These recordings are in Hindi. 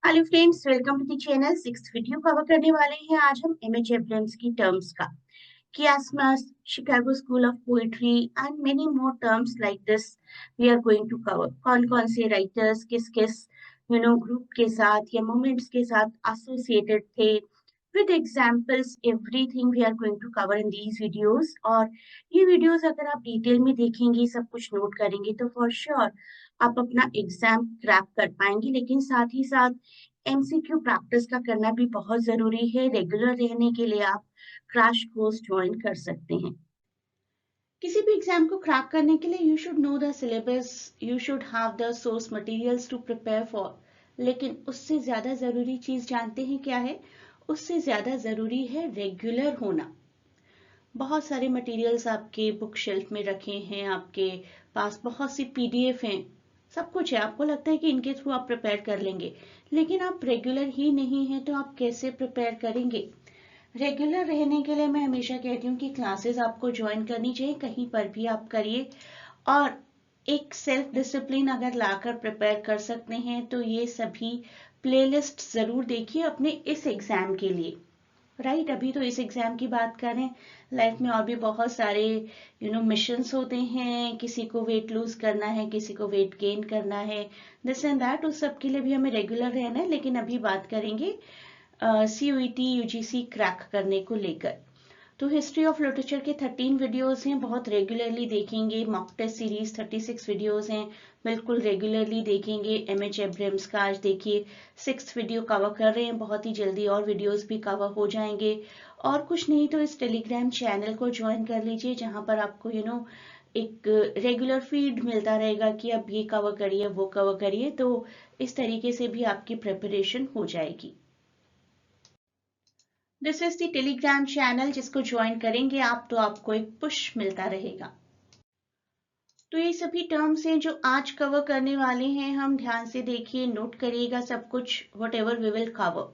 Hello friends, welcome to the channel. Six video cover करने वाले हैं आज हम एमएच एब्राहम्स की टर्म्स का। Chiasmus, Chicago school of poetry and many more terms like this we are going to cover. कौन कौन से राइटर्स किस किस ग्रुप के साथ या मोमेंट्स के साथ एसोसिएटेड थे, with examples everything we are going to cover in these videos. और ये वीडियोस अगर आप डिटेल में देखेंगे, सब कुछ नोट करेंगे, तो फॉर श्योर आप अपना एग्जाम क्रैक कर पाएंगे। लेकिन साथ ही साथ एमसीक्यू प्रैक्टिस का करना भी बहुत जरूरी है। रेगुलर रहने के लिए आप क्रैश कोर्स ज्वाइन कर सकते हैं। किसी भी एग्जाम को क्रैक करने के लिए you should know the syllabus, you should have the source materials to prepare for. लेकिन उससे ज्यादा जरूरी चीज जानते हैं क्या है? उससे ज्यादा जरूरी है रेगुलर होना। बहुत सारे मटेरियल्स आपके बुक शेल्फ में रखे हैं, आपके पास बहुत सी पीडीएफ हैं, सब कुछ है। आपको लगता है कि इनके थ्रू आप प्रिपेयर कर लेंगे, लेकिन आप रेगुलर ही नहीं हैं तो आप कैसे प्रिपेयर करेंगे? रेगुलर रहने के लिए मैं हमेशा कहती हूँ कि क्लासेस आपको ज्वाइन करनी चाहिए, कहीं पर भी आप करिए। और एक सेल्फ डिसिप्लिन अगर लाकर प्रिपेयर कर सकते हैं तो ये सभी प्लेलिस्ट जरूर देखिए अपने इस एग्जाम के लिए। राइट, अभी तो इस एग्जाम की बात करें, लाइफ में और भी बहुत सारे मिशंस होते हैं। किसी को वेट लूज करना है, किसी को वेट गेन करना है, दिस एंड दैट। उस सब के लिए भी हमें रेगुलर रहना है। लेकिन अभी बात करेंगे सीयूईटी यूजीसी क्रैक करने को लेकर। तो हिस्ट्री ऑफ लिटरेचर के 13 वीडियोस हैं, बहुत रेगुलरली देखेंगे। मॉक टेस्ट सीरीज 36 वीडियोस हैं, बिल्कुल रेगुलरली देखेंगे। एमएच एब्राहम्स का आज देखिए 6th वीडियो कवर कर रहे हैं, बहुत ही जल्दी और वीडियोस भी कवर हो जाएंगे। और कुछ नहीं तो इस टेलीग्राम चैनल को ज्वाइन कर लीजिए, जहां पर आपको एक रेगुलर फीड मिलता रहेगा कि अब ये कवर करिए, वो कवर करिए। तो इस तरीके से भी आपकी प्रिपरेशन हो जाएगी। This is the Telegram channel, जिसको ज्वाइन करेंगे आप तो आपको एक पुश मिलता रहेगा। तो ये सभी टर्म्स हैं जो आज कवर करने वाले हैं हम। ध्यान से देखिए, नोट करिएगा सब कुछ, whatever we will cover.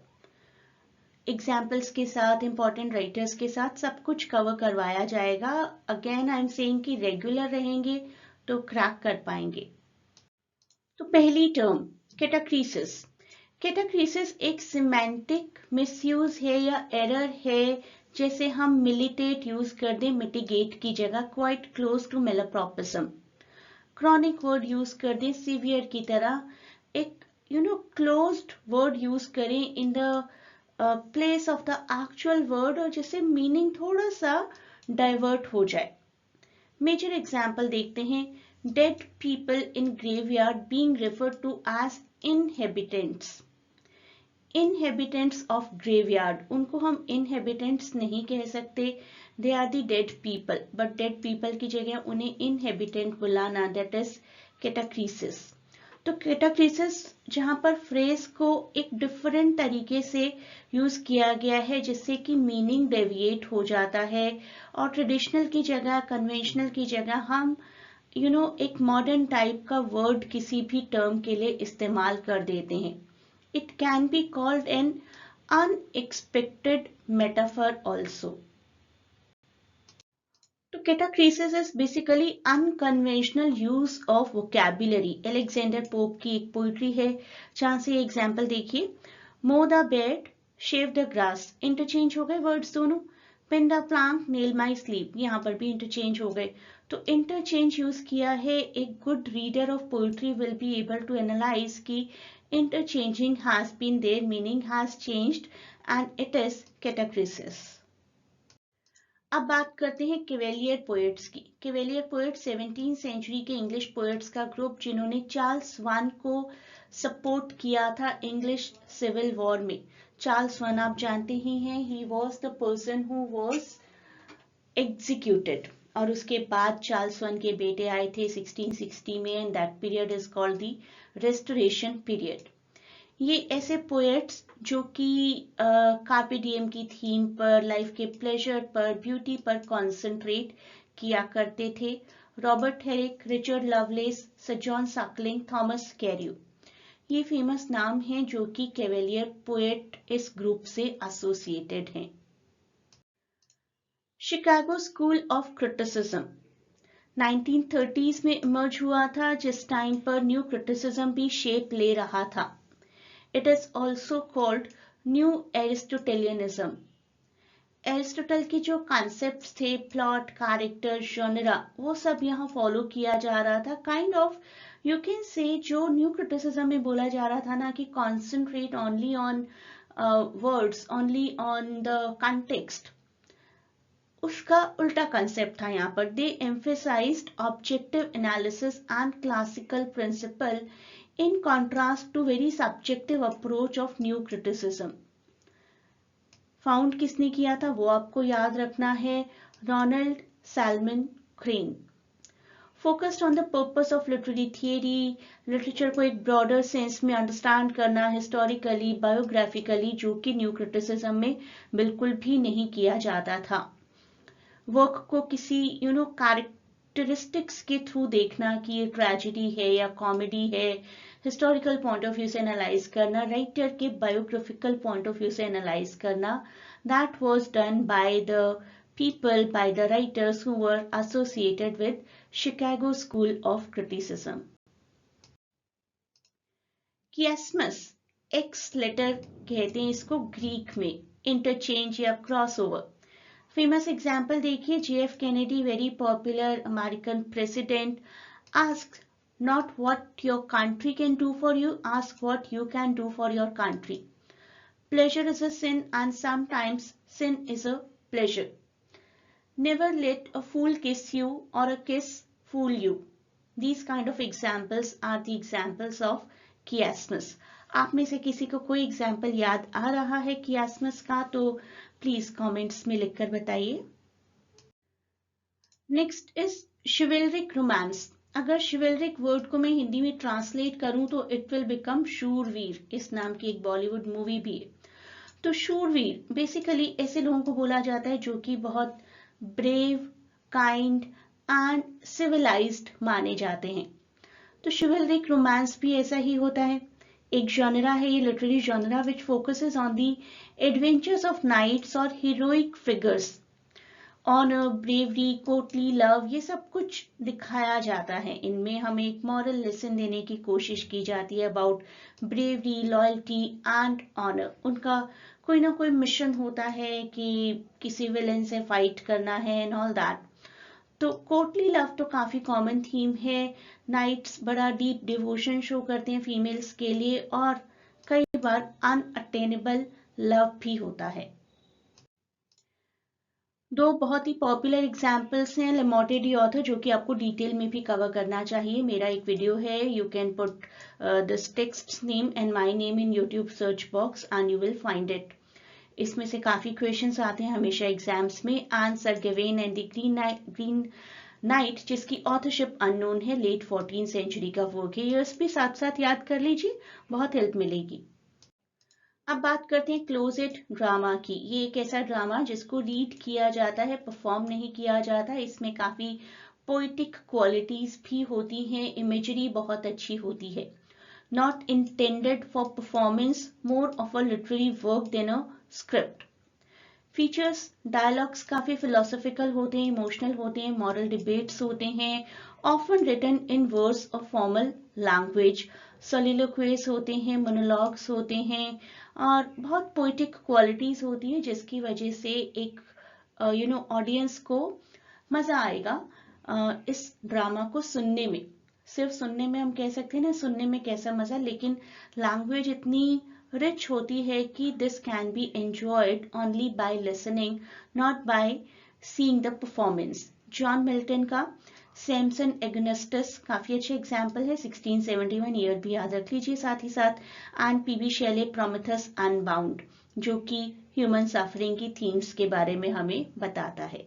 Examples के साथ, इंपॉर्टेंट राइटर्स के साथ सब कुछ कवर करवाया जाएगा। अगेन आई एम सेइंग कि रेगुलर रहेंगे तो क्रैक कर पाएंगे। तो पहली टर्म कैटाक्रीसिस। कैटाक्रीसिस एक सिमेंटिक मिसयूज है या एरर है। जैसे हम मिलिटेट यूज कर दें मिटिगेट की जगह, quite close to malapropism. Chronic word use कर दें सीवियर की तरह। एक क्लोज्ड वर्ड यूज करें in the place of the actual word, और जिससे मीनिंग थोड़ा सा डाइवर्ट हो जाए। मेजर एग्जाम्पल देखते हैं। Dead people in graveyard being referred to as inhabitants. Inhabitants of graveyard, उनको हम इनहेबिटेंट्स नहीं कह सकते, they are the dead people, but dead people की जगह उन्हें इनहेबिटेंट बुलाना, दैट इज कैटाक्रीसिस। तो कैटाक्रीसिस जहां पर फ्रेज को एक डिफरेंट तरीके से यूज किया गया है, जिससे कि मीनिंग डेविएट हो जाता है, और ट्रेडिशनल की जगह, कन्वेंशनल की जगह हम एक मॉडर्न टाइप का वर्ड किसी भी टर्म के लिए इस्तेमाल कर देते हैं। It can be called an unexpected metaphor also. तो catachresis is basically unconventional use of vocabulary. Alexander Pope की एक पोइट्री है, जहां से एग्जाम्पल देखिए। Mow the bed, shave the grass, interchange हो गए वर्ड्स दोनों। Pin the plank, nail my sleep, यहाँ पर भी इंटरचेंज हो गए। तो इंटरचेंज यूज किया है। एक good reader of poetry will be able to analyse की interchanging has been there, meaning has changed, and it is catachresis. अब बात करते हैं कैवेलियर पोएट्स की। कैवेलियर पोएट्स 17वीं सेंचुरी के इंग्लिश पोएट्स का ग्रुप, जिन्होंने चार्ल्स वन को सपोर्ट किया था इंग्लिश सिविल वॉर में। चार्ल्स वन आप जानते ही हैं, he was the person who was executed, और उसके बाद चार्ल्स वन के बेटे आए थे 1660 में, and that period is called the restoration period. ये ऐसे पोएट्स जो कि कार्पे डिएम की थीम पर, लाइफ के प्लेजर पर, ब्यूटी पर कॉन्सेंट्रेट किया करते थे। Robert Herrick, Richard loveless, sir John Suckling, Thomas Cairo, ये फेमस नाम हैं जो कि कैवेलियर पोएट इस ग्रुप से एसोसिएटेड हैं। Chicago school of criticism 1930s में इमर्ज हुआ था, जिस टाइम पर न्यू क्रिटिसिज्म भी शेप ले रहा था। It is also called New Aristotelianism. Aristotle के जो कॉन्सेप्ट्स थे, प्लॉट, कैरेक्टर, जॉनरा, वो सब यहाँ फॉलो किया जा रहा था. Kind of you can say जो न्यू क्रिटिसिज्म में बोला जा रहा था ना कि concentrate only on words, only on the context, उसका उल्टा कंसेप्ट था यहाँ पर. They emphasised objective analysis and classical principle in contrast to very subjective approach of new criticism. Found किसने किया था वो आपको याद रखना है, Ronald Salmon Crane. Focused on the purpose of literary theory, literature को एक ब्रॉडर सेंस में अंडरस्टैंड करना, हिस्टोरिकली, बायोग्राफिकली, जो कि न्यू क्रिटिसिज्म में बिल्कुल भी नहीं किया जाता था. वर्क को किसी कैरेक्टरिस्टिक्स के थ्रू देखना कि ये ट्रेजेडी है या कॉमेडी है, हिस्टोरिकल पॉइंट ऑफ व्यू से एनालाइज करना, राइटर के बायोग्राफिकल पॉइंट ऑफ व्यू से एनालाइज करना. That was done by the people, by the writers who were associated with Chicago school of criticism. Chiasmus, X letter कहते हैं इसको ग्रीक में, इंटरचेंज या क्रॉसओवर. फेमस एग्जाम्पल देखिए, JF Kennedy, very popular American president, ask not what your country can do for you, ask what you can do for your country. Pleasure is a sin and sometimes sin is a pleasure. Never let a fool kiss you or a kiss fool you. These kind of examples are the examples of chiasmus. आप में से किसी को कोई एग्जाम्पल याद आ रहा है chiasmus का तो प्लीज कमेंट्स में लिखकर बताइए. Next is chivalric romance. अगर शिवलरिक वर्ड को मैं हिंदी में ट्रांसलेट करूं तो इट विल बिकम शूरवीर. इस नाम की एक बॉलीवुड मूवी भी है. तो शूरवीर बेसिकली ऐसे लोगों को बोला जाता है जो कि बहुत ब्रेव, काइंड एंड सिविलाइज्ड माने जाते हैं. तो शिवलरिक रोमांस भी ऐसा ही होता है. एक जॉनरा है ये, literary genre which focuses on the adventures of knights और heroic figures. Honour, bravery, courtly love, ये सब कुछ दिखाया जाता है. इनमें हमें एक मॉरल लेसन देने की कोशिश की जाती है about bravery, loyalty and honour. उनका कोई ना कोई मिशन होता है कि किसी विलन से फाइट करना है एंड ऑल दैट. तो कोर्टली लव तो काफी कॉमन थीम है. नाइट्स बड़ा डीप डिवोशन शो करते हैं फीमेल्स के लिए और कई बार अनअटेनेबल लव भी होता है. दो बहुत ही पॉपुलर एग्जाम्पल्स हैं. लेमोटे ऑथर, जो कि आपको डिटेल में भी कवर करना चाहिए. मेरा एक वीडियो है, you can put this text name and my name in YouTube search box and you will find it. इसमें से काफी क्वेश्चंस आते हैं हमेशा एग्जाम्स में. Answer given and the green night, जिसकी ऑथरशिप अननोन है, लेट 14th सेंचुरी का वर्क है. ईयर्स भी साथ साथ याद कर लीजिए, बहुत हेल्प मिलेगी. अब बात करते हैं क्लोजेट ड्रामा की. ये एक ऐसा ड्रामा जिसको रीड किया जाता है, परफॉर्म नहीं किया जाता. इसमें काफी पोइटिक क्वालिटीज भी होती हैं, इमेजरी बहुत अच्छी होती है. Not intended for performance, more of a literary work than a script. Features, dialogues काफी फिलोसॉफिकल होते हैं, इमोशनल होते हैं, मॉरल डिबेट्स होते हैं, often written in words of formal language. Soliloquies होते हैं, मोनोलॉग्स होते हैं और बहुत पोइटिक क्वालिटीज होती है, जिसकी वजह से एक ऑडियंस को मजा आएगा इस ड्रामा को सुनने में. सिर्फ सुनने में हम कह सकते हैं ना, सुनने में कैसा मजा, लेकिन लैंग्वेज इतनी रिच होती है कि this can be enjoyed only by listening, not by seeing the performance. John Milton का सैमसन एग्नेस्टस काफी अच्छे एग्जाम्पल है. 1671 ईयर भी याद रख लीजिए साथ ही साथ. एंड PB शेले प्रोमेथस अनबाउंड, जो कि ह्यूमन सफरिंग की थीम्स के बारे में हमें बताता है.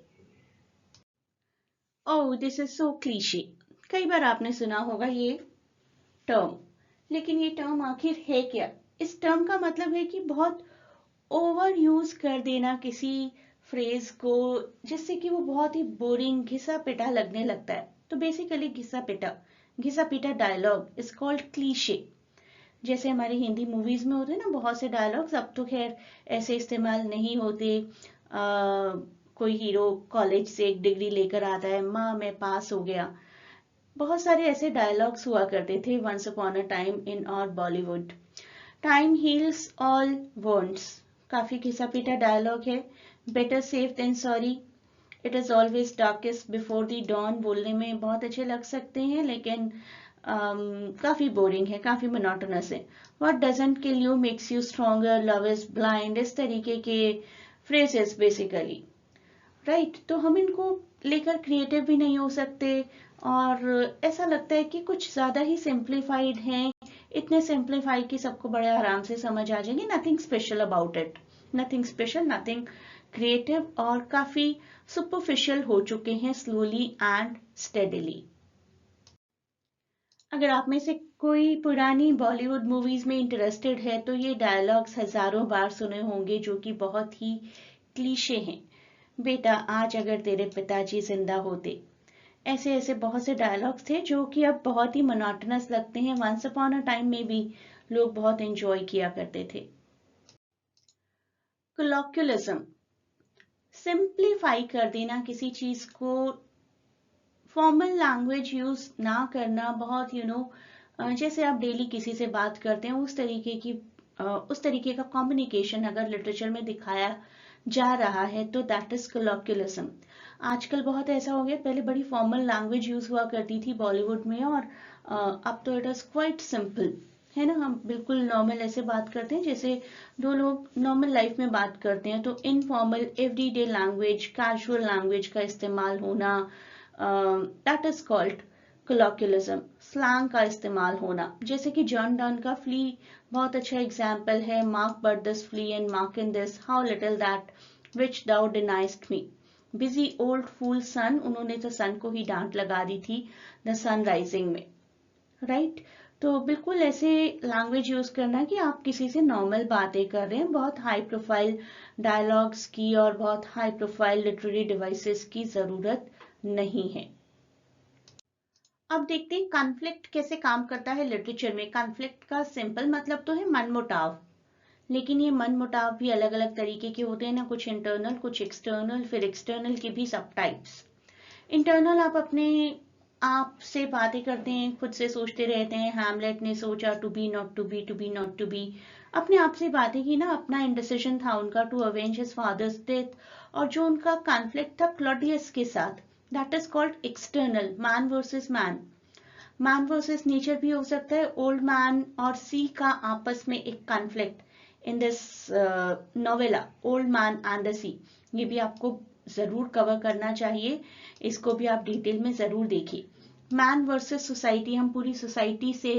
ओह, दिस इज सो क्लीशे. कई बार आपने सुना होगा ये टर्म, लेकिन ये टर्म आखिर है क्या? इस टर्म का मतलब है कि बहुत ओवर यूज कर देना किसी फ्रेज को, जिससे कि वो बहुत ही बोरिंग, घिसा पिटा लगने लगता है. तो बेसिकली घिसा पिटा डायलॉग इज कॉल्ड क्लीशे. जैसे हमारी हिंदी मूवीज में होते हैं ना बहुत से डायलॉग्स, अब तो खैर ऐसे इस्तेमाल नहीं होते. कोई हीरो कॉलेज से एक डिग्री लेकर आता है, माँ मैं पास हो गया. बहुत सारे ऐसे डायलॉग्स हुआ करते थे once upon a time in our Bollywood. Time heals all wounds, काफी घिसा पीटा डायलॉग है। Better safe than sorry, it is always darkest before the dawn, बोलने में बहुत अच्छे लग सकते हैं लेकिन काफी बोरिंग है, काफी मोनोटोनस है। What doesn't kill you makes you stronger, love is blind, इस तरीके के फ्रेजेस बेसिकली, राइट। तो हम इनको लेकर क्रिएटिव भी नहीं हो सकते और ऐसा लगता है कि कुछ ज्यादा ही सिंप्लीफाइड हैं, इतने सिंप्लीफाइड कि सबको बड़े आराम से समझ आ जाएंगे। Nothing special about it, nothing special, nothing creative, और काफी सुपरफिशियल हो चुके हैं स्लोली एंड स्टेडिली। अगर आप में से कोई पुरानी बॉलीवुड मूवीज में इंटरेस्टेड है तो ये डायलॉग्स हजारों बार सुने होंगे जो कि बहुत ही क्लीशे हैं। बेटा आज अगर तेरे पिताजी जिंदा होते, ऐसे ऐसे बहुत से डायलॉग्स थे जो कि अब बहुत ही मोनोटोनस लगते हैं। वंस अपॉन अ टाइम में भी लोग बहुत एंजॉय किया करते थे। कोलोक्युलिज्म, सिंप्लीफाई कर देना किसी चीज को, फॉर्मल लैंग्वेज यूज ना करना, बहुत जैसे आप डेली किसी से बात करते हैं उस तरीके की उस तरीके का कम्युनिकेशन अगर लिटरेचर में दिखाया जा रहा है तो दैट इज कोलोक्युलिज्म। आजकल बहुत ऐसा हो गया, पहले बड़ी फॉर्मल लैंग्वेज यूज हुआ करती थी बॉलीवुड में और अब तो इट इज क्वाइट सिंपल, है ना। हम बिल्कुल नॉर्मल ऐसे बात करते हैं जैसे दो लोग नॉर्मल लाइफ में बात करते हैं। तो informal everyday language, casual language का इस्तेमाल होना, दैट इज कॉल्ड कोलोक्युलिज्म। स्लैंग का इस्तेमाल होना, जैसे कि जॉन डन का फ्ली बहुत अच्छा एग्जाम्पल है। Mark but this flea and mark in this how little that which thou deniest me, busy old fool sun, उन्होंने तो सन को ही डांट लगा दी थी द सन राइजिंग में, राइट। तो बिल्कुल ऐसे लैंग्वेज यूज करना कि आप किसी से नॉर्मल बातें कर रहे हैं, बहुत हाई प्रोफाइल डायलॉग्स की और बहुत हाई प्रोफाइल लिटरेरी डिवाइसेस की जरूरत नहीं है। अब देखते हैं कॉन्फ्लिक्ट कैसे काम करता है लिटरेचर में। कॉन्फ्लिक्ट का सिंपल मतलब तो है मनमुटाव, लेकिन ये मनमुटाव भी अलग अलग तरीके के होते हैं ना, कुछ इंटरनल कुछ एक्सटर्नल, फिर एक्सटर्नल के भी सब टाइप्स। इंटरनल आप अपने आप से बातें करते हैं, खुद से सोचते रहते हैं। हैमलेट ने सोचा to be not to be, to be not to be, अपने आप से बातें की ना। अपना इंडिसीजन था उनका to avenge his father's death, और जो उनका कॉन्फ्लिक्ट था क्लॉडियस के साथ, that is called external, man versus man. Man versus nature भी हो सकता है, ओल्ड मैन और सी का आपस में एक conflict in this novella old man and the sea, ये भी आपको जरूर कवर करना चाहिए, इसको भी आप डिटेल में जरूर देखिए। मैन वर्सेस सोसाइटी, हम पूरी सोसाइटी से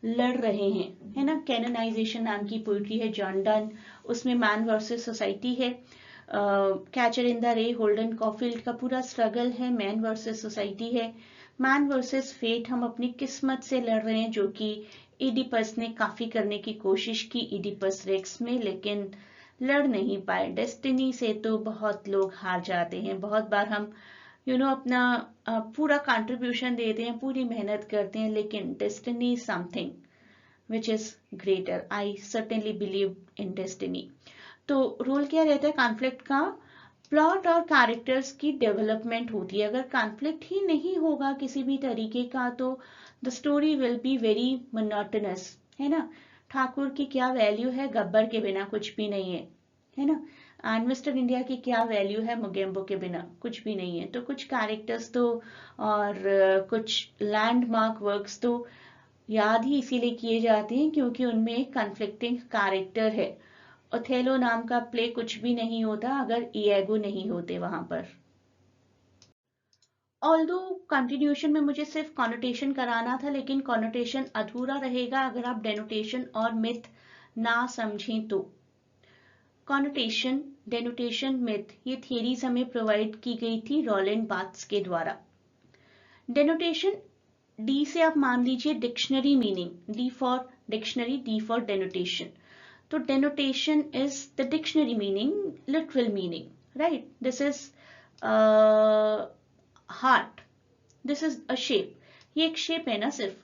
लड़ रहे हैं, है ना। कैनोनाइजेशन नाम की पोइट्री है जॉन डन, उसमें मैन वर्सेस सोसाइटी है। Catcher in the rye, Holden Caulfield का पूरा स्ट्रगल है, मैन वर्सेस सोसाइटी है। मैन वर्सेस फेट, हम अपनी किस्मत से लड़ रहे हैं, जो कि इडिपस ने काफी करने की कोशिश की, इडिपस रेक्स में, लेकिन लड़ नहीं पाए। डेस्टिनी से तो बहुत लोग हार जाते हैं। बहुत बार हम अपना पूरा कंट्रीब्यूशन देते हैं, पूरी मेहनत करते हैं, लेकिन destiny is something which is greater. I certainly believe in destiny. तो रोल क्या रहता है कॉन्फ्लिक्ट का? प्लॉट और कैरेक्टर्स की डेवलपमेंट होती है। अगर कॉन्फ्लिक्ट ही नहीं होगा किसी भी तरीके का तो the story will be very monotonous, है ना। ठाकुर की क्या वैल्यू है, गब्बर के बिना कुछ भी नहीं है ना। एंड मिस्टर इंडिया की क्या वैल्यू है, मोगेम्बो के बिना कुछ भी नहीं है। तो कुछ कैरेक्टर्स तो और कुछ लैंडमार्क वर्क्स तो याद ही इसीलिए किए जाते हैं क्योंकि उनमें एक कन्फ्लिक्टिंग कैरेक्टर है। ओथेलो नाम का प्ले कुछ भी नहीं होता अगर इएगो नहीं होते वहां पर। ऑल्दो कंटिन्यूशन में मुझे सिर्फ कॉनोटेशन कराना था, लेकिन कॉनोटेशन अधूरा रहेगा अगर आप डेनोटेशन और मिथ ना समझें तो। कॉनोटेशन, डेनोटेशन, मिथ, ये थियरीज हमें प्रोवाइड की गई थी रोलैंड बार्थ्स के द्वारा। डेनोटेशन, डी से आप मान लीजिए dictionary meaning, D for dictionary, D for denotation. तो denotation is the dictionary meaning, literal meaning, right. This is heart, this is a shape, ये एक शेप है ना सिर्फ,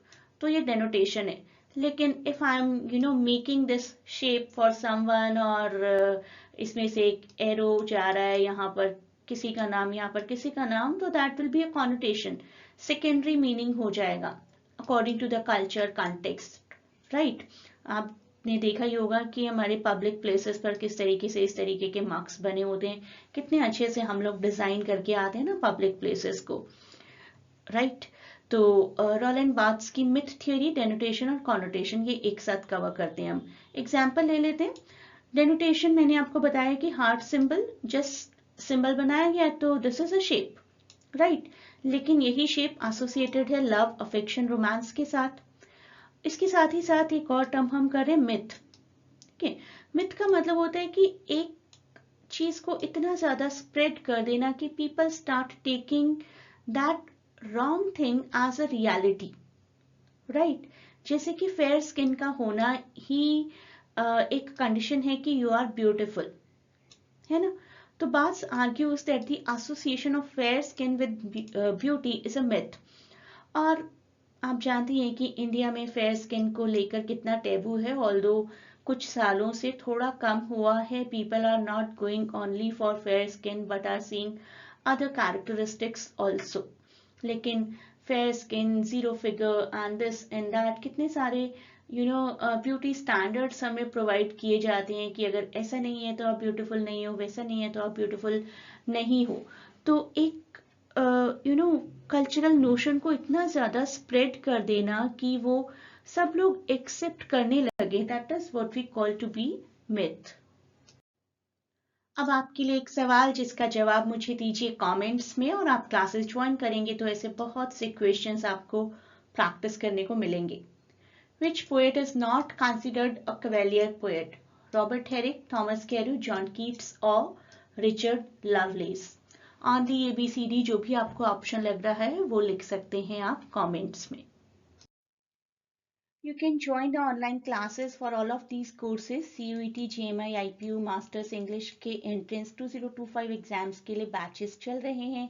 तो ये डेनोटेशन है। लेकिन if I am making this shape for someone, और इसमें से एक एरो जा रहा है यहाँ पर किसी का नाम, यहाँ पर किसी का नाम, तो that will be a connotation, secondary meaning हो जाएगा according to the culture context, right. आप आपने देखा ही होगा कि हमारे पब्लिक प्लेसेस पर किस तरीके से इस तरीके के मार्क्स बने होते हैं, कितने अच्छे से हम लोग डिजाइन करके आते हैं ना पब्लिक प्लेसेस को, राइट। तो रोलैंड बार्थ्स की मिथ थ्योरी, डेनोटेशन और कॉनोटेशन, ये एक साथ कवर करते हैं हम। एग्जाम्पल ले लेते हैं। डेनोटेशन मैंने आपको बताया कि हार्ट सिंबल जस्ट सिंबल बनाया गया तो this is a shape, right. लेकिन यही शेप एसोसिएटेड है लव, अफेक्शन, रोमांस के साथ। इसके साथ ही साथ एक और टर्म हम कर रहे हैं मिथ। ठीक है, मिथ का मतलब होता है कि एक चीज को इतना ज्यादा स्प्रेड कर देना कि people start taking that wrong thing as a reality, right. जैसे कि फेयर स्किन का होना ही एक कंडीशन है कि यू आर ब्यूटिफुल, है ना। तो बास argues that the association of fair skin with beauty is a myth. और आप जानती हैं कि इंडिया में फेयर स्किन को लेकर कितना टेबू है, ऑल्दो कुछ सालों से थोड़ा कम हुआ है। People are not going only for fair skin but are seeing other characteristics also. लेकिन fair skin, zero figure and this and that, कितने सारे ब्यूटी स्टैंडर्ड्स हमें प्रोवाइड किए जाते हैं कि अगर ऐसा नहीं है तो आप ब्यूटीफुल नहीं हो, वैसा नहीं है तो आप ब्यूटीफुल नहीं हो। तो एक कल्चरल नोशन को इतना ज्यादा स्प्रेड कर देना कि वो सब लोग एक्सेप्ट करने लगे, that is what we call to be myth. अब आपके लिए एक सवाल जिसका जवाब मुझे दीजिए कमेंट्स में, और आप क्लासेस ज्वाइन करेंगे तो ऐसे बहुत से क्वेश्चंस आपको प्रैक्टिस करने को मिलेंगे। Which poet is not considered a Cavalier poet? Robert Herrick, Thomas Carew, John Keats और Richard Lovelace? ऑनली ABCD जो भी आपको ऑप्शन लग रहा है वो लिख सकते हैं आप कमेंट्स में। You can join the online classes for all of these courses. CUET, JMI, IPU, Masters English के एंट्रेंस 2025 एग्जाम्स के लिए बैचेस चल रहे हैं।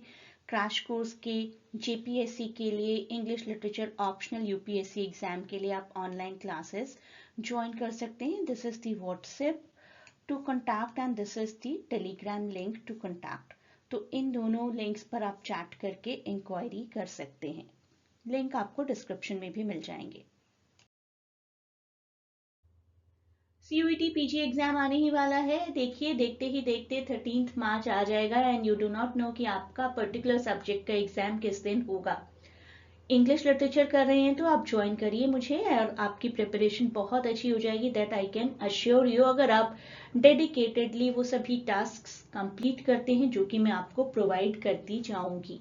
क्रैश कोर्स के JPSC के लिए, English literature optional UPSC exam के लिए आप ऑनलाइन क्लासेस ज्वाइन कर सकते हैं। This is the WhatsApp to contact and this is the Telegram link to contact. तो इन दोनों लिंक्स पर आप चैट करके इंक्वायरी कर सकते हैं। लिंक आपको डिस्क्रिप्शन में भी मिल जाएंगे। CUET PG एग्जाम आने ही वाला है। देखिए, देखते ही देखते 13 मार्च आ जाएगा and you do not know कि आपका पर्टिकुलर सब्जेक्ट का एग्जाम किस दिन होगा। इंग्लिश लिटरेचर कर रहे हैं तो आप ज्वाइन करिए मुझे, और आपकी प्रिपरेशन बहुत अच्छी हो जाएगी, that I can assure you, अगर आप डेडिकेटेडली वो सभी टास्क कंप्लीट करते हैं जो कि मैं आपको प्रोवाइड करती जाऊंगी।